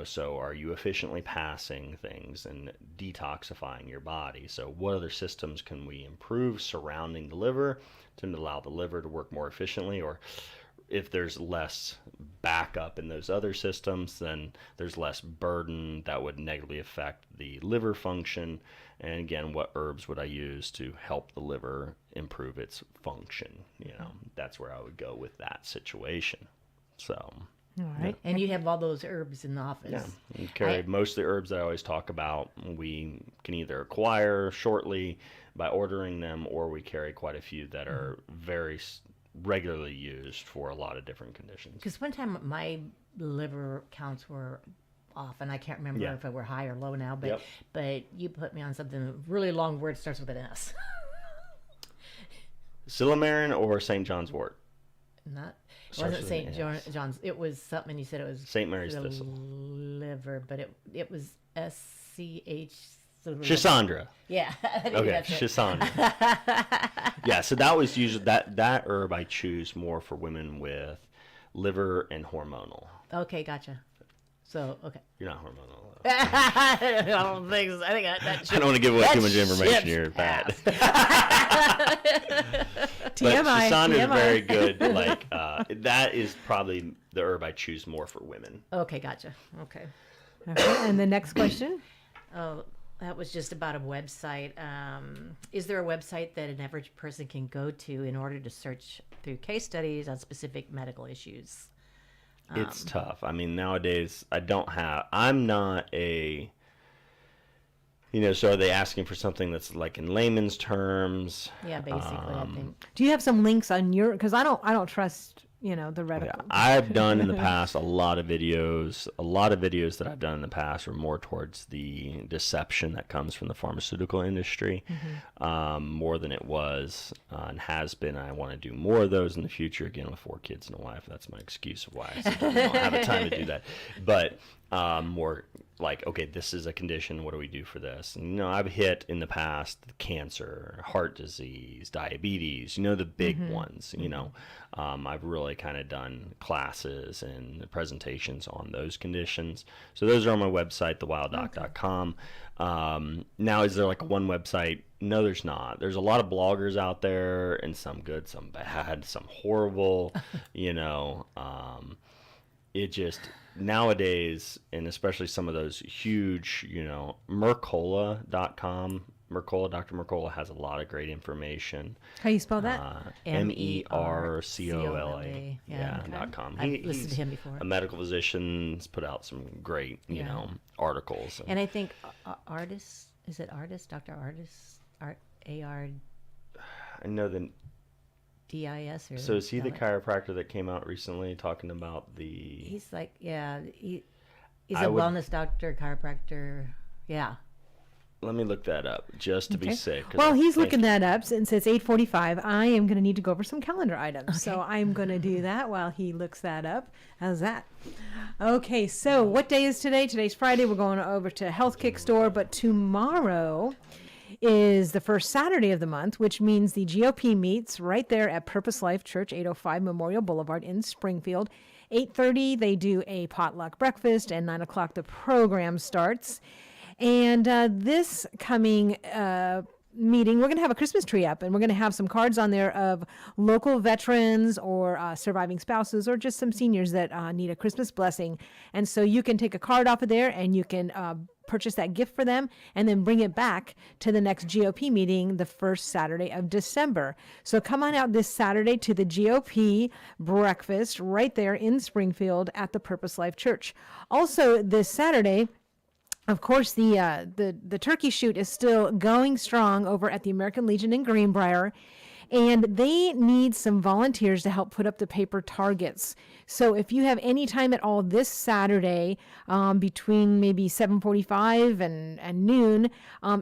So are you efficiently passing things and detoxifying your body? So what other systems can we improve surrounding the liver to allow the liver to work more efficiently? Or if there's less backup in those other systems, then there's less burden that would negatively affect the liver function. And again, what herbs would I use to help the liver improve its function? You know, that's where I would go with that situation. So, All right. And you have all those herbs in the office. yeah, you carry most of the herbs that I always talk about. We can either acquire shortly by ordering them, or we carry quite a few that are very regularly used for a lot of different conditions. Because one time my liver counts were off, and I can't remember if it were high or low now, but but you put me on something, a really long word, starts with an S. Silymarin or St. John's wort? Not, it wasn't St. John's. It was something, you said it was St. Mary's the thistle. liver, but it was SCH. Schisandra. Yeah. Okay, Schisandra. Yeah, so that was usually that herb I choose more for women with liver and hormonal. Okay, gotcha. So, okay. You're not hormonal. I don't think so. I think that I don't want to give away too much information here, Pat. TMI. But Schisandra is TMI. very good. Like that is probably the herb I choose more for women. Okay, gotcha. Okay. Okay, and the next question? Oh, that was just about a website. Is there a website that an average person can go to in order to search through case studies on specific medical issues? It's tough. I mean, nowadays I'm not a, so are they asking for something that's like in layman's terms? Yeah, basically, I think. Do you have some links on your? Because I don't trust the Reddit. Yeah, I've done in the past a lot of videos. A lot of videos that I've done in the past are more towards the deception that comes from the pharmaceutical industry, more than it was and has been. I want to do more of those in the future. Again, with 4 kids and a wife, that's my excuse of why I simply don't have the time to do that. But more like, okay, this is a condition. What do we do for this? And, I've hit in the past cancer, heart disease, diabetes. The big ones. I've really kind of done classes and presentations on those conditions. So those are on my website, thewilddoc.com. Now, is there like one website? No, there's not. There's a lot of bloggers out there, and some good, some bad, some horrible. It just nowadays, and especially some of those huge, Mercola.com. Dr. Mercola has a lot of great information. How you spell that? MERCOLA. Yeah, .com. I've listened to him before. A medical physician. He's put out some great, articles. And I think Artis, is it Artis? Dr. Artis? ARDIS? I know the. Or So is he the chiropractor that came out recently talking about the? He's like, yeah, he's a wellness doctor, chiropractor. Yeah. Let me look that up just to be safe. Well, he's looking that up since it's 8:45. I am going to need to go over some calendar items. So I'm going to do that while he looks that up. How's that? Okay, so what day is today? Today's Friday. We're going over to Health Kick Store, but tomorrow is the first Saturday of the month, which means the GOP meets right there at Purpose Life Church, 805 Memorial Boulevard in Springfield. 8:30, they do a potluck breakfast, and 9 o'clock the program starts. And this coming meeting, we're going to have a Christmas tree up, and we're going to have some cards on there of local veterans or surviving spouses or just some seniors that need a Christmas blessing. And so you can take a card off of there, and you can purchase that gift for them and then bring it back to the next GOP meeting the first Saturday of December. So come on out this Saturday to the GOP breakfast right there in Springfield at the Purpose Life Church. Also this Saturday, of course, the turkey shoot is still going strong over at the American Legion in Greenbrier, and they need some volunteers to help put up the paper targets. So if you have any time at all this Saturday between maybe 7:45 and noon,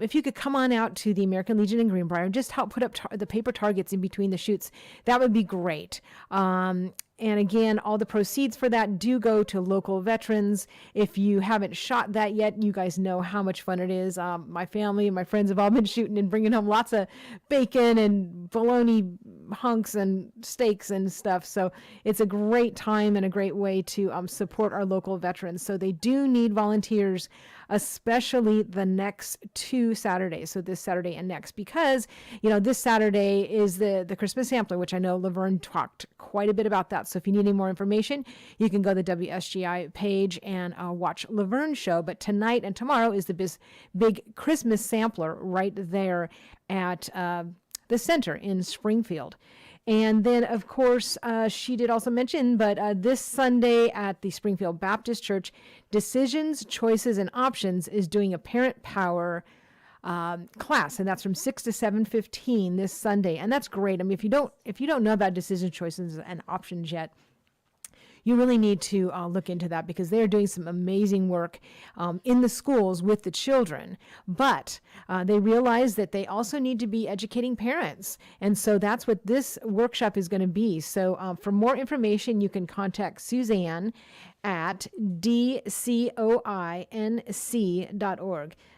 if you could come on out to the American Legion in Greenbrier, just help put up the paper targets in between the shoots, that would be great. And again, all the proceeds for that do go to local veterans. If you haven't shot that yet, you guys know how much fun it is. My family and my friends have all been shooting and bringing home lots of bacon and bologna hunks and steaks and stuff. So it's a great time and a great way to support our local veterans. So they do need volunteers, especially the next 2 Saturdays. So this Saturday and next, because, this Saturday is the Christmas sampler, which I know Laverne talked quite a bit about that. So if you need any more information, you can go to the WSGI page and watch Laverne's show. But tonight and tomorrow is the big Christmas sampler right there at the center in Springfield. And then, of course, she did also mention, but this Sunday at the Springfield Baptist Church, Decisions, Choices, and Options is doing a Parent Power class, and that's from 6 to 7:15 this Sunday. And that's great. I mean, if you don't know about decision, choices, and options yet, you really need to look into that, because they're doing some amazing work in the schools with the children. But they realize that they also need to be educating parents. And so that's what this workshop is going to be. So for more information, you can contact Suzanne at dcoinc.org.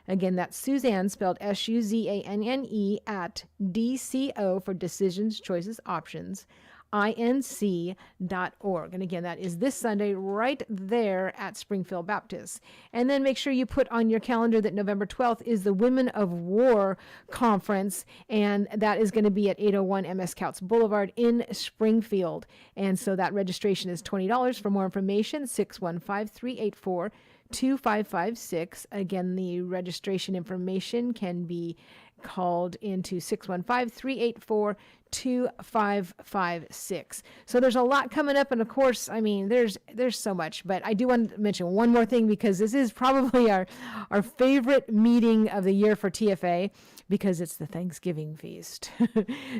Again, that's Suzanne, spelled Suzanne, at DCO for Decisions, Choices, Options, inc.org. And again, that is this Sunday right there at Springfield Baptist. And then make sure you put on your calendar that November 12th is the Women of War Conference, and that is going to be at 801 MS Couts Boulevard in Springfield. And so that registration is $20. For more information, 615-384-2556. Again, the registration information can be called into 615-384-2556. So there's a lot coming up, and of course, I mean, there's so much, but I do want to mention one more thing, because this is probably our favorite meeting of the year for TFA, because it's the Thanksgiving feast.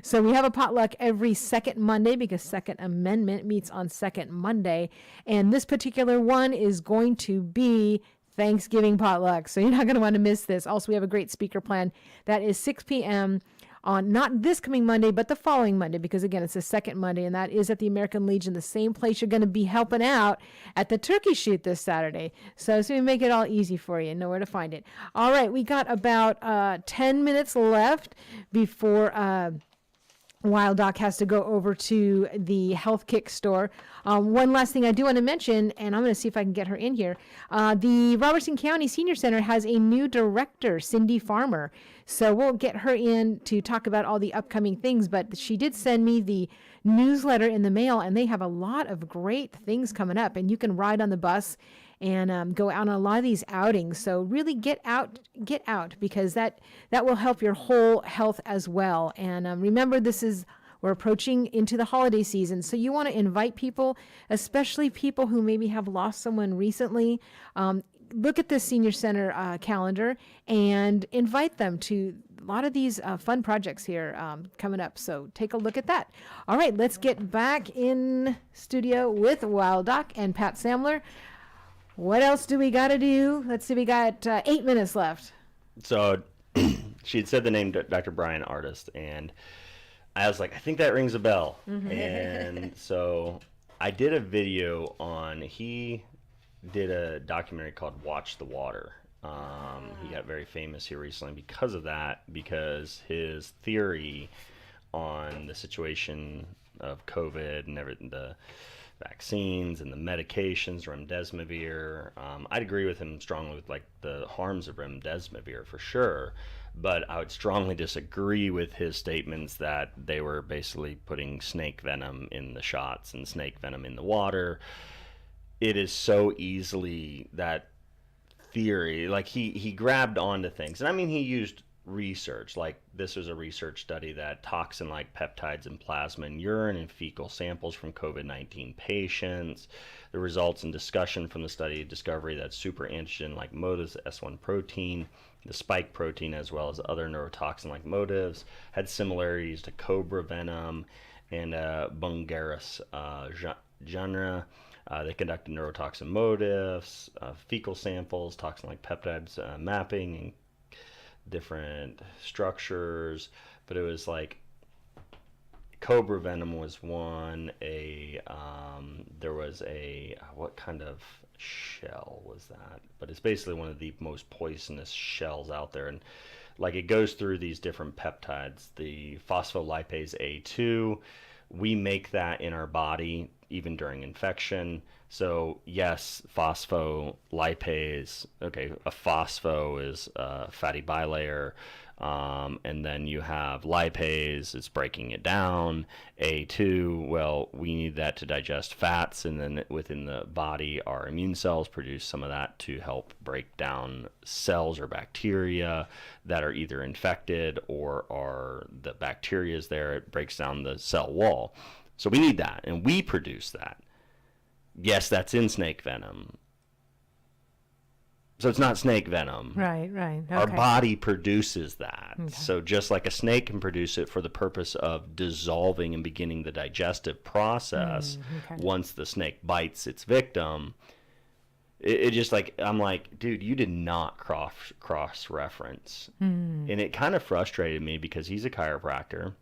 So we have a potluck every second Monday, because Second Amendment meets on second Monday, and this particular one is going to be Thanksgiving potluck, so you're not going to want to miss this. Also, we have a great speaker plan. That is 6 p.m. on not this coming Monday, but the following Monday, because again, it's the second Monday, and that is at the American Legion, the same place you're going to be helping out at the turkey shoot this Saturday. So we make it all easy for you, know where to find it. All right, we got about 10 minutes left before Wild Doc has to go over to the Health Kick store. One last thing I do want to mention, and I'm going to see if I can get her in here. The Robertson County Senior Center has a new director, Cindy Farmer. So we'll get her in to talk about all the upcoming things. But she did send me the newsletter in the mail, and they have a lot of great things coming up. And you can ride on the bus and go out on a lot of these outings. So really get out, because that will help your whole health as well. And remember, we're approaching into the holiday season, so you want to invite people, especially people who maybe have lost someone recently. Look at the Senior Center calendar and invite them to a lot of these fun projects here coming up. So take a look at that. All right, let's get back in studio with Wild Doc and Pat Samler. What else do we got to do? Let's see, we got 8 minutes left. So she had said the name Dr. Brian Artist, and I was like, I think that rings a bell. Mm-hmm. And so I did a video he did a documentary called Watch the Water. He got very famous here recently because of that, because his theory on the situation of COVID and everything, the vaccines and the medications, remdesivir. I'd agree with him strongly with like the harms of remdesivir for sure, but I would strongly disagree with his statements that they were basically putting snake venom in the shots and snake venom in the water. It is so easily that theory, like he grabbed onto things, and I mean, he used research. Like, this was a research study that toxin like peptides in plasma and urine and fecal samples from COVID-19 patients. The results and discussion from the study discovery that super antigen like motives, S1 protein, the spike protein, as well as other neurotoxin like motives, had similarities to cobra venom and Bungarus genre. They conducted neurotoxin motives, fecal samples, toxin like peptides mapping, and different structures, but it was like cobra venom was one. There was a what kind of shell was that? But it's basically one of the most poisonous shells out there, and like it goes through these different peptides. The phospholipase A2, we make that in our body even during infection. So yes, phospholipase, okay, a phospho is a fatty bilayer. And then you have lipase, it's breaking it down. A2, well, we need that to digest fats, and then within the body, our immune cells produce some of that to help break down cells or bacteria that are either infected or are the bacteria is there. It breaks down the cell wall. So we need that, and we produce that. Yes, that's in snake venom. So it's not snake venom. Right. Okay. Our body produces that. Okay. So just like a snake can produce it for the purpose of dissolving and beginning the digestive process, once the snake bites its victim, it just like, I'm like, dude, you did not cross-reference. And it kind of frustrated me because he's a chiropractor.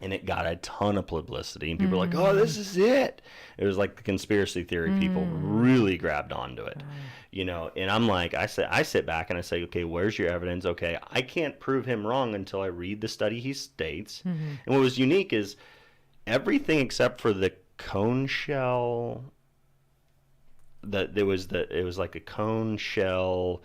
And it got a ton of publicity, and people were like, "Oh, this is it." It was like the conspiracy theory people really grabbed onto it, you know. And I'm like, I sit back and I say, "Okay, where's your evidence?" Okay, I can't prove him wrong until I read the study he states. And what was unique is everything except for the cone shell. It was like a cone shell.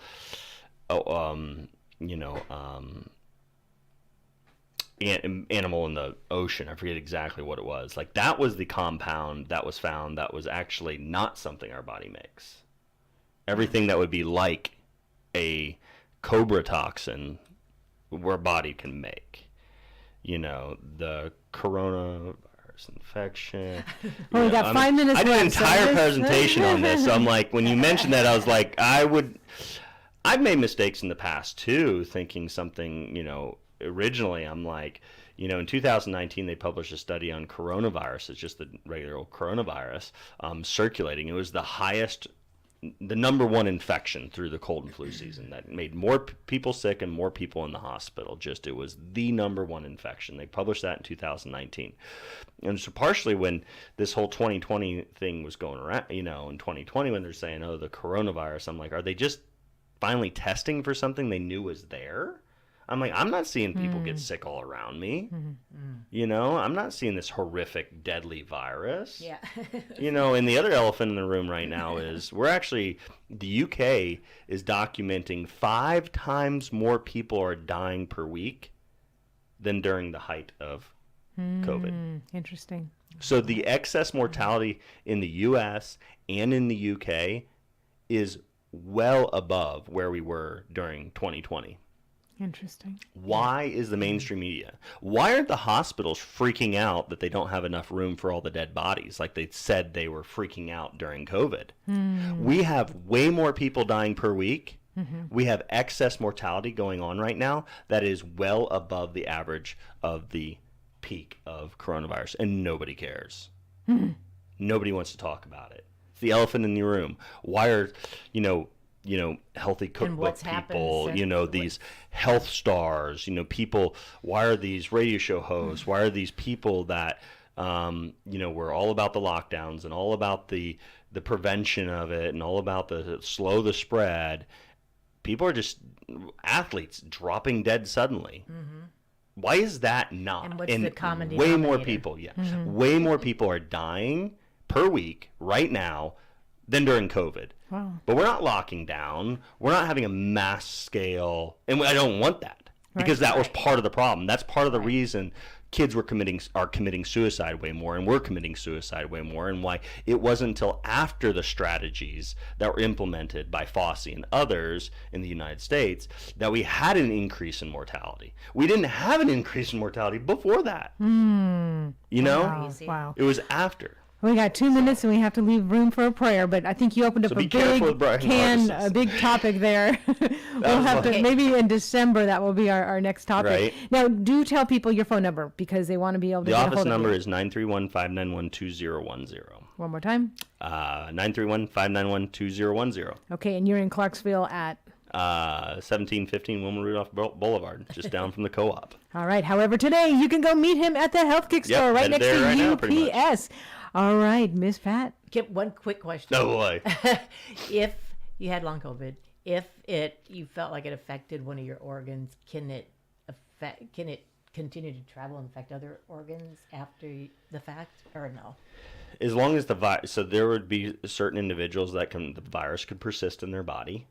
Animal in the ocean. I forget exactly what it was. Like, that was the compound that was found that was actually not something our body makes. Everything that would be like a cobra toxin, our body can make. You know, the coronavirus infection. Well, we got 5 minutes I did an left, so entire this- presentation on this. So I'm like, when you mentioned that, I was like, I've made mistakes in the past too, thinking something, you know, originally I'm like, you know, in 2019 they published a study on coronavirus. It's just the regular old coronavirus circulating. It was the number one infection through the cold and flu season that made more people sick and more people in the hospital. Just, it was the number one infection. They published that in 2019. And so partially when this whole 2020 thing was going around, you know, in 2020 when they're saying, oh, the coronavirus, I'm like, are they just finally testing for something they knew was there? I'm like, I'm not seeing people get sick all around me. You know, I'm not seeing this horrific, deadly virus. Yeah. You know, and the other elephant in the room right now is the UK is documenting 5 times more people are dying per week than during the height of COVID. Interesting. So the excess mortality in the US and in the UK is well above where we were during 2020. Interesting. Why is the mainstream media? Why aren't the hospitals freaking out that they don't have enough room for all the dead bodies like they said they were freaking out during COVID? We have way more people dying per week. We have excess mortality going on right now that is well above the average of the peak of coronavirus, and nobody cares. Nobody wants to talk about it. It's the elephant in the room. Why are, healthy cookbook people, these health stars, people, why are these radio show hosts, why are these people that, we're all about the lockdowns and all about the prevention of it and all about the slow the spread. People are just athletes dropping dead suddenly. Why is that not? And what's the common way more denominator? people, way more people are dying per week right now than during COVID. Wow. But we're not locking down. We're not having a mass scale, and I don't want that because that was part of the problem. That's part of the reason kids are committing suicide way more, and we're committing suicide way more, and why it wasn't until after the strategies that were implemented by Fauci and others in the United States that we had an increase in mortality. We didn't have an increase in mortality before that. Wow. It was after. We got 2 minutes and we have to leave room for a prayer, but I think you opened up So be careful with Brian a big topic there. We'll have to, maybe in December, that will be our next topic. Right. Now, do tell people your phone number because they want to be able to The get a office hold number of you. is 931-591-2010. One more time. 931-591-2010. Okay, and you're in Clarksville at? 1715 Wilma Rudolph Boulevard, just down from the co-op. All right. However, today you can go meet him at the Health Kick store right headed next there to right now, pretty much. UPS. All right, Miss Pat. Get one quick question. No boy. If you had long COVID, you felt like it affected one of your organs, can it continue to travel and affect other organs after the fact, or no? As long as so there would be certain individuals that the virus could persist in their body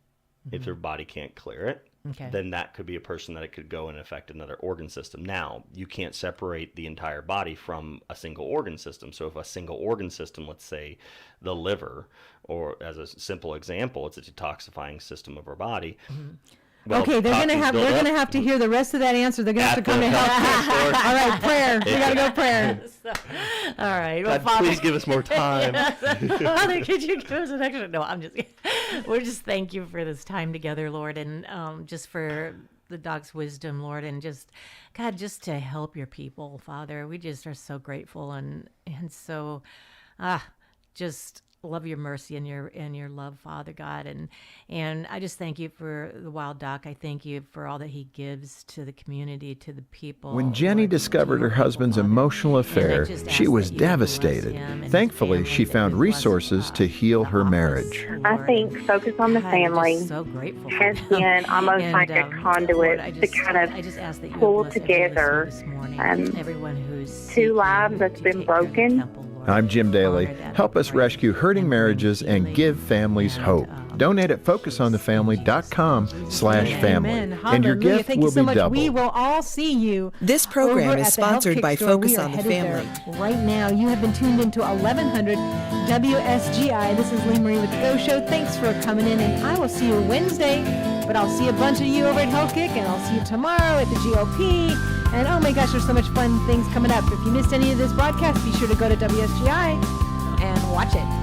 if their body can't clear it. Okay. then that could be a person that it could go and affect another organ system. Now, you can't separate the entire body from a single organ system. So if a single organ system, let's say the liver, or as a simple example, it's a detoxifying system of our body. Well, okay, they're gonna have to hear the rest of that answer. They're gonna have to come to help. All right, prayer. We gotta go prayer. All right. Well, God, Father, please give us more time. Father, could you give us an extra? No, I'm just. We're just thank you for this time together, Lord, and just for the dog's wisdom, Lord, and just God, just to help your people, Father. We just are so grateful and so, just love your mercy and your love, Father God, and I just thank you for the wild doc. I thank you for all that he gives to the community, to the people. When Jenny Lord, discovered her husband's emotional affair, she was devastated. Thankfully, she found resources to heal her marriage. I think Focus on the Family has been almost like a conduit to kind of pull together two lives that's been broken. I'm Jim Daly. Help us rescue hurting marriages and give families hope. Donate at focusonthefamily.com/family. And your gift Thank will you so be much. doubled. We will all see you. This program over is at the Health sponsored Kick by Store. Focus We are on the headed Family. there right now. You have been tuned into 1100 WSGI. This is Lee Marie with the Go Show. Thanks for coming in, and I will see you Wednesday. But I'll see a bunch of you over at Health Kick, and I'll see you tomorrow at the GOP. And oh my gosh, there's so much fun things coming up. If you missed any of this broadcast, be sure to go to WSGI and watch it.